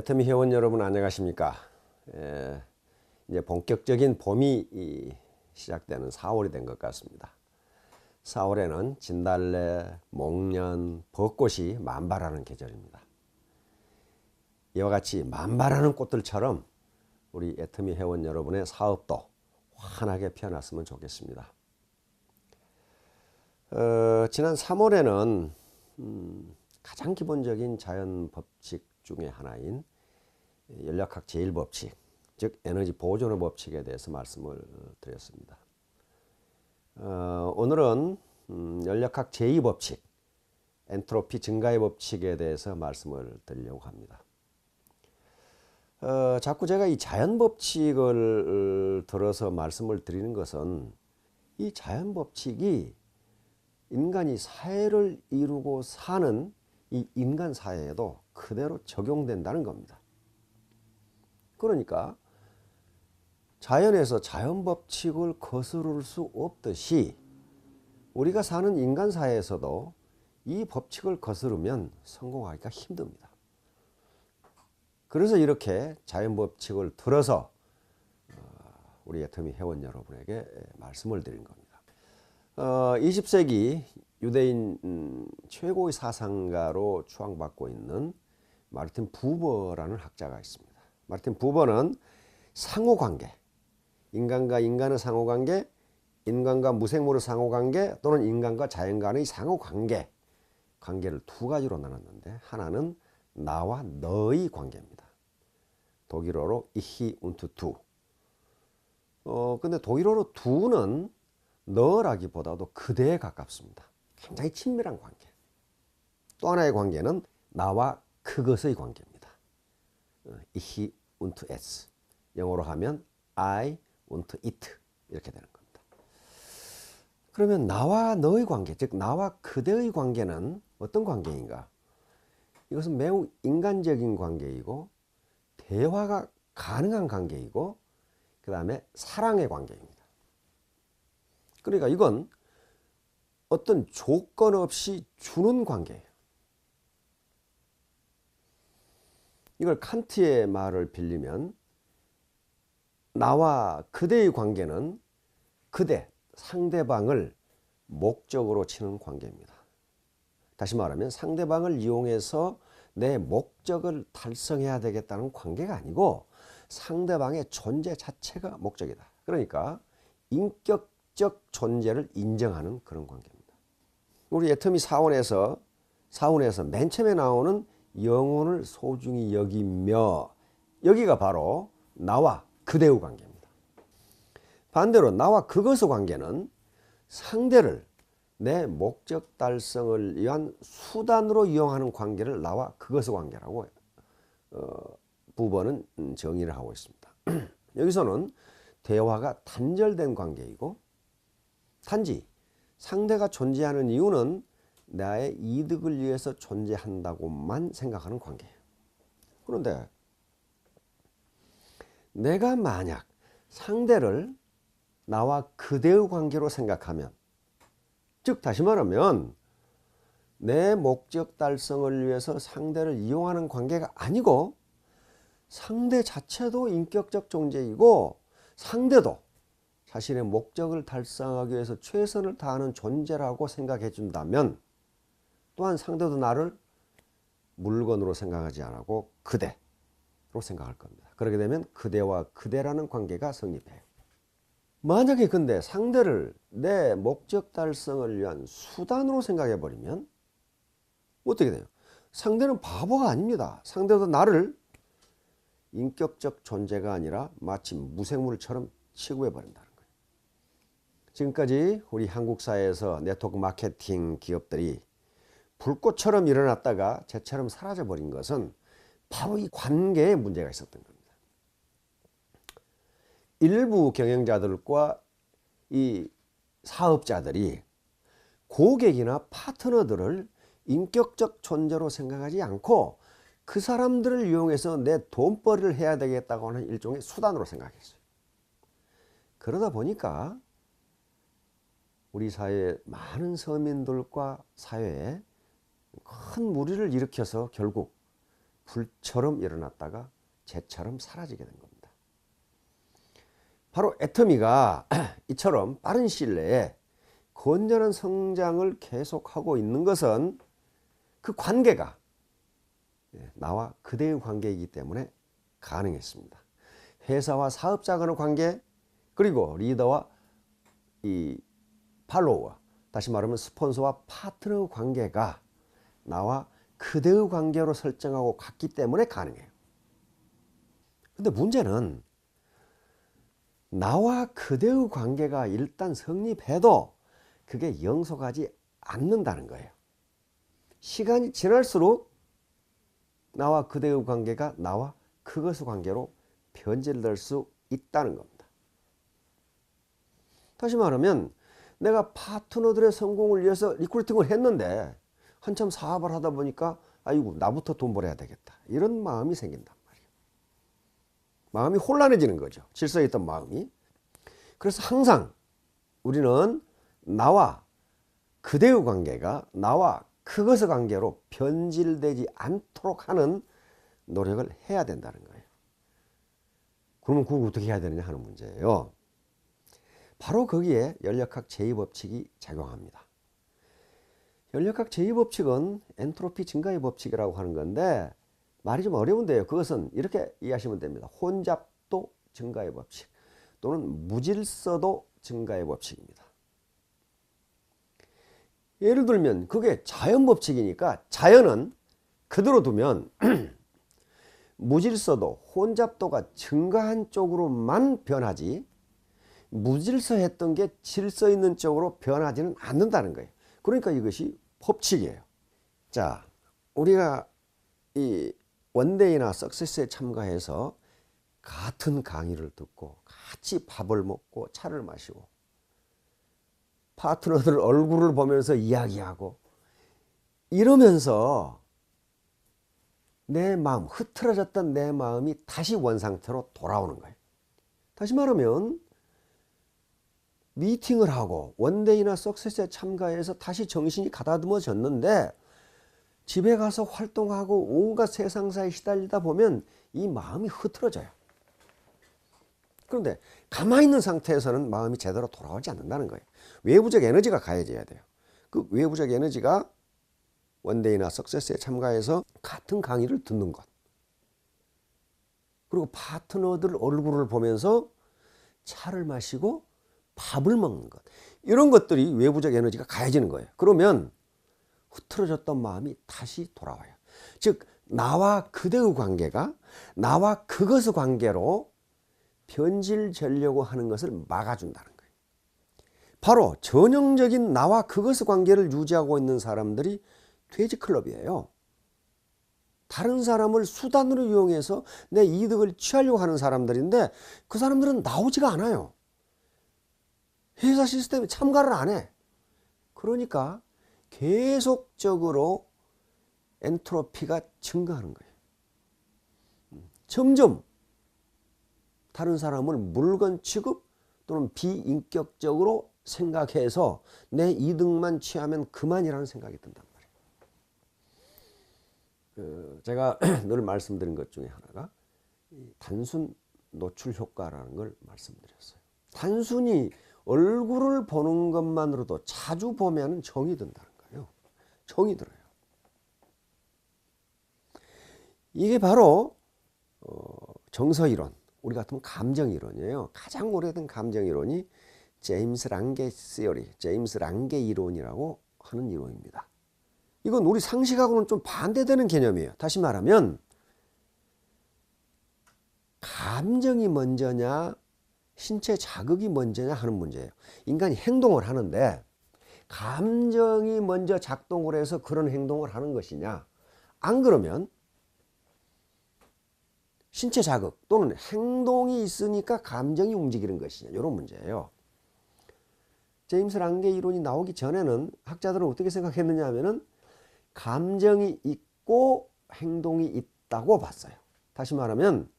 애터미 회원 여러분 안녕하십니까? 이제 본격적인 봄이 시작되는 4월이 된 것 같습니다. 4월에는 진달래, 목련, 벚꽃이 만발하는 계절입니다. 이와 같이 만발하는 꽃들처럼 우리 애터미 회원 여러분의 사업도 환하게 피어났으면 좋겠습니다. 지난 3월에는 가장 기본적인 자연 법칙 중에 하나인 연력학 제1법칙, 즉 에너지 보존의 법칙에 대해서 말씀을 드렸습니다. 오늘은 연력학 제2법칙, 엔트로피 증가의 법칙에 대해서 말씀을 드리려고 합니다. 자꾸 제가 이 자연 법칙을 들어서 말씀을 드리는 것은 이 자연 법칙이 인간이 사회를 이루고 사는 이 인간 사회에도 그대로 적용된다는 겁니다. 그러니까 자연에서 자연 법칙을 거스를 수 없듯이 우리가 사는 인간 사회에서도 이 법칙을 거스르면 성공하기가 힘듭니다. 그래서 이렇게 자연 법칙을 들어서 우리 애터미 회원 여러분에게 말씀을 드린 겁니다. 20세기 유대인 최고의 사상가로 추앙받고 있는 마르틴 부버라는 학자가 있습니다. 마르틴 부버는 상호관계, 인간과 인간의 상호관계, 인간과 무생물의 상호관계 또는 인간과 자연 간의 상호관계, 관계를 두 가지로 나눴는데 하나는 나와 너의 관계입니다. 독일어로 ich und du. 근데 독일어로 du는 너라기보다도 그대에 가깝습니다. 굉장히 친밀한 관계. 또 하나의 관계는 나와 그것의 관계입니다. ich und es. 영어로 하면 I und it 이렇게 되는 겁니다. 그러면 나와 너의 관계, 즉 나와 그대의 관계는 어떤 관계인가? 이것은 매우 인간적인 관계이고 대화가 가능한 관계이고 그 다음에 사랑의 관계입니다. 그러니까 이건 어떤 조건 없이 주는 관계예요. 이걸 칸트의 말을 빌리면 나와 그대의 관계는 그대, 상대방을 목적으로 치는 관계입니다. 다시 말하면 상대방을 이용해서 내 목적을 달성해야 되겠다는 관계가 아니고 상대방의 존재 자체가 목적이다. 그러니까 인격적 존재를 인정하는 그런 관계입니다. 우리 애터미 사원에서 맨 처음에 나오는 영혼을 소중히 여기며 여기가 바로 나와 그대의 관계입니다. 반대로 나와 그것의 관계는 상대를 내 목적 달성을 위한 수단으로 이용하는 관계를 나와 그것의 관계라고 부버는 정의를 하고 있습니다. 여기서는 대화가 단절된 관계이고 단지 상대가 존재하는 이유는 나의 이득을 위해서 존재한다고만 생각하는 관계예요. 그런데 내가 만약 상대를 나와 그대의 관계로 생각하면, 즉 다시 말하면 내 목적 달성을 위해서 상대를 이용하는 관계가 아니고 상대 자체도 인격적 존재이고 상대도 자신의 목적을 달성하기 위해서 최선을 다하는 존재라고 생각해 준다면 또한 상대도 나를 물건으로 생각하지 않고 그대로 생각할 겁니다. 그렇게 되면 그대와 그대라는 관계가 성립해요. 만약에 근데 상대를 내 목적 달성을 위한 수단으로 생각해 버리면 어떻게 돼요? 상대는 바보가 아닙니다. 상대도 나를 인격적 존재가 아니라 마치 무생물처럼 취급해 버린다는 거예요. 지금까지 우리 한국 사회에서 네트워크 마케팅 기업들이 불꽃처럼 일어났다가 재처럼 사라져 버린 것은 바로 이 관계에 문제가 있었던 겁니다. 일부 경영자들과 이 사업자들이 고객이나 파트너들을 인격적 존재로 생각하지 않고 그 사람들을 이용해서 내 돈벌이를 해야 되겠다고 하는 일종의 수단으로 생각했어요. 그러다 보니까 우리 사회의 많은 서민들과 사회에 큰 무리를 일으켜서 결국 불처럼 일어났다가 재처럼 사라지게 된 겁니다. 바로 애터미가 이처럼 빠른 시일 내에 건전한 성장을 계속하고 있는 것은 그 관계가 나와 그대의 관계이기 때문에 가능했습니다. 회사와 사업자 간의 관계, 그리고 리더와 이 팔로워, 다시 말하면 스폰서와 파트너의 관계가 나와 그대의 관계로 설정하고 갔기 때문에 가능해요. 근데 문제는 나와 그대의 관계가 일단 성립해도 그게 영속하지 않는다는 거예요. 시간이 지날수록 나와 그대의 관계가 나와 그것의 관계로 변질될 수 있다는 겁니다. 다시 말하면 내가 파트너들의 성공을 위해서 리크루팅을 했는데 한참 사업을 하다 보니까 아이고 나부터 돈 벌어야 되겠다 이런 마음이 생긴단 말이에요. 마음이 혼란해지는 거죠. 질서에 있던 마음이. 그래서 항상 우리는 나와 그대의 관계가 나와 그것의 관계로 변질되지 않도록 하는 노력을 해야 된다는 거예요. 그러면 그걸 어떻게 해야 되느냐 하는 문제예요. 바로 거기에 연력학 제2법칙이 작용합니다. 연력학 제2법칙은 엔트로피 증가의 법칙이라고 하는 건데 말이 좀 어려운데요. 그것은 이렇게 이해하시면 됩니다. 혼잡도 증가의 법칙 또는 무질서도 증가의 법칙입니다. 예를 들면 그게 자연법칙이니까 자연은 그대로 두면 무질서도, 혼잡도가 증가한 쪽으로만 변하지 무질서했던 게 질서 있는 쪽으로 변하지는 않는다는 거예요. 그러니까 이것이 법칙이에요. 자, 우리가 이 원데이나 석세스에 참가해서 같은 강의를 듣고 같이 밥을 먹고 차를 마시고 파트너들 얼굴을 보면서 이야기하고 이러면서 내 마음, 흐트러졌던 내 마음이 다시 원상태로 돌아오는 거예요. 다시 말하면 미팅을 하고 원데이나 석세스에 참가해서 다시 정신이 가다듬어졌는데 집에 가서 활동하고 온갖 세상사에 시달리다 보면 이 마음이 흐트러져요. 그런데 가만히 있는 상태에서는 마음이 제대로 돌아오지 않는다는 거예요. 외부적 에너지가 가해져야 돼요. 그 외부적 에너지가 원데이나 석세스에 참가해서 같은 강의를 듣는 것, 그리고 파트너들 얼굴을 보면서 차를 마시고 밥을 먹는 것, 이런 것들이 외부적 에너지가 가해지는 거예요. 그러면 흐트러졌던 마음이 다시 돌아와요. 즉 나와 그대의 관계가 나와 그것의 관계로 변질되려고 하는 것을 막아준다는 거예요. 바로 전형적인 나와 그것의 관계를 유지하고 있는 사람들이 돼지클럽이에요. 다른 사람을 수단으로 이용해서 내 이득을 취하려고 하는 사람들인데 그 사람들은 나오지가 않아요. 회사 시스템에 참가를 안 해. 그러니까 계속적으로 엔트로피가 증가하는 거예요. 점점 다른 사람을 물건 취급 또는 비인격적으로 생각해서 내 이득만 취하면 그만이라는 생각이 든단 말이에요. 제가 늘 말씀드린 것 중에 하나가 단순 노출 효과라는 걸 말씀드렸어요. 단순히 얼굴을 보는 것만으로도 자주 보면 정이 든다는 거예요. 정이 들어요. 이게 바로 정서이론, 우리 같으면 감정이론이에요. 가장 오래된 감정이론이 제임스 랑게 시어리, 제임스 랑게 이론이라고 하는 이론입니다. 이건 우리 상식하고는 좀 반대되는 개념이에요. 다시 말하면 감정이 먼저냐 신체 자극이 먼저냐 하는 문제예요. 인간이 행동을 하는데 감정이 먼저 작동을 해서 그런 행동을 하는 것이냐, 안 그러면 신체 자극 또는 행동이 있으니까 감정이 움직이는 것이냐, 이런 문제예요. 제임스 랑게 이론이 나오기 전에는 학자들은 어떻게 생각했느냐 하면은 감정이 있고 행동이 있다고 봤어요. 다시 말하면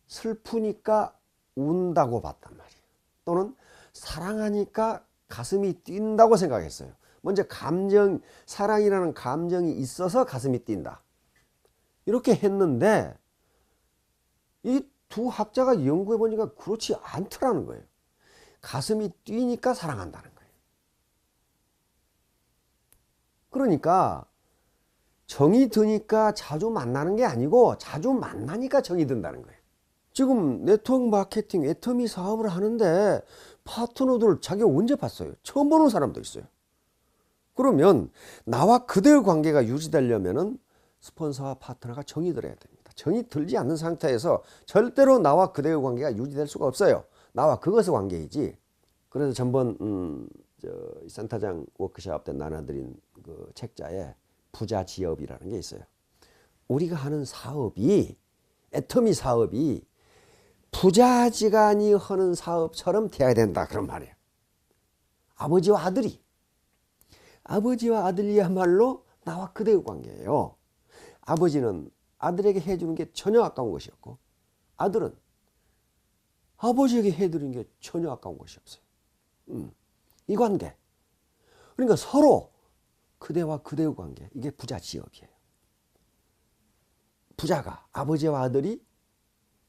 슬프니까 운다고 봤단 말이에요. 또는 사랑하니까 가슴이 뛴다고 생각했어요. 먼저 감정, 사랑이라는 감정이 있어서 가슴이 뛴다. 이렇게 했는데 이 두 학자가 연구해 보니까 그렇지 않더라는 거예요. 가슴이 뛰니까 사랑한다는 거예요. 그러니까 정이 드니까 자주 만나는 게 아니고 자주 만나니까 정이 든다는 거예요. 지금 네트워크 마케팅 애터미 사업을 하는데 파트너들 자기가 언제 봤어요? 처음 보는 사람도 있어요. 그러면 나와 그대의 관계가 유지되려면은 스폰서와 파트너가 정이 들어야 됩니다. 정이 들지 않는 상태에서 절대로 나와 그대의 관계가 유지될 수가 없어요. 나와 그것의 관계이지. 그래서 전번 센터장 워크숍 때 나눠드린 그 책자에 부자지업이라는 게 있어요. 우리가 하는 사업이 애터미 사업이 부자지간이 하는 사업처럼 돼야 된다 그런 말이에요. 아버지와 아들이야말로 나와 그대의 관계예요. 아버지는 아들에게 해주는 게 전혀 아까운 것이 없고 아들은 아버지에게 해드리는 게 전혀 아까운 것이 없어요. 이 관계. 그러니까 서로 그대와 그대의 관계. 이게 부자지업이에요. 부자가 아버지와 아들이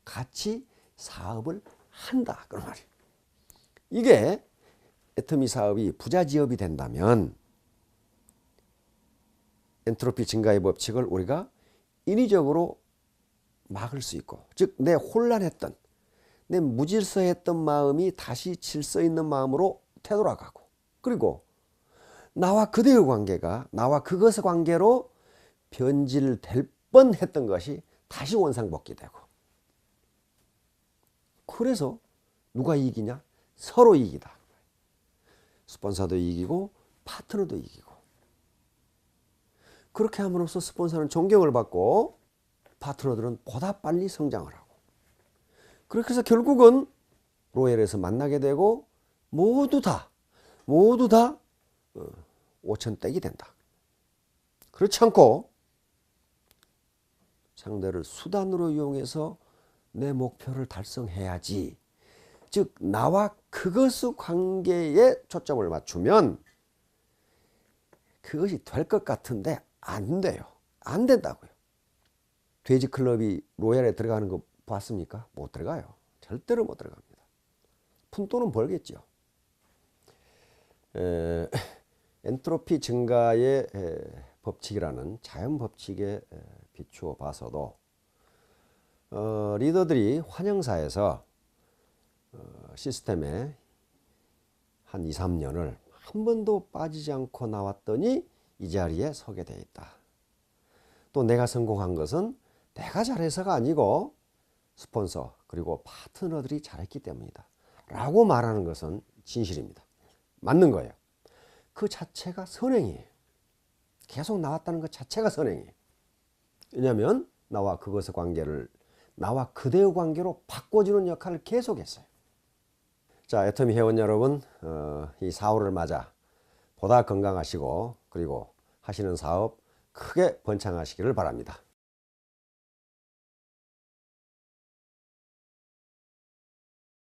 같이 사업을 한다 그런 말이에요. 이게 애터미 사업이 부자지업이 된다면 엔트로피 증가의 법칙을 우리가 인위적으로 막을 수 있고, 즉 내 혼란했던 내 무질서했던 마음이 다시 질서 있는 마음으로 되돌아가고, 그리고 나와 그대의 관계가 나와 그것의 관계로 변질될 뻔했던 것이 다시 원상복귀되고, 그래서 누가 이기냐? 서로 이기다. 스폰서도 이기고 파트너도 이기고. 그렇게 함으로써 스폰서는 존경을 받고 파트너들은 보다 빨리 성장을 하고, 그렇게 해서 결국은 로열에서 만나게 되고 모두 다 5천댁이 된다. 그렇지 않고 상대를 수단으로 이용해서 내 목표를 달성해야지. 즉 나와 그것의 관계에 초점을 맞추면 그것이 될 것 같은데 안 돼요. 안 된다고요. 돼지 클럽이 로얄에 들어가는 거 봤습니까? 못 들어가요. 절대로 못 들어갑니다. 푼돈은 벌겠죠. 엔트로피 증가의 법칙이라는 자연 법칙에 비추어 봐서도 리더들이 환영사에서 시스템에 한 2, 3년을 한 번도 빠지지 않고 나왔더니 이 자리에 서게 돼 있다. 또 내가 성공한 것은 내가 잘해서가 아니고 스폰서 그리고 파트너들이 잘했기 때문이다 라고 말하는 것은 진실입니다. 맞는 거예요. 그 자체가 선행이에요. 계속 나왔다는 것 자체가 선행이에요. 왜냐하면 나와 그것의 관계를 나와 그대의 관계로 바꿔주는 역할을 계속했어요. 자, 애터미 회원 여러분, 이 4월을 맞아 보다 건강하시고 그리고 하시는 사업 크게 번창하시기를 바랍니다.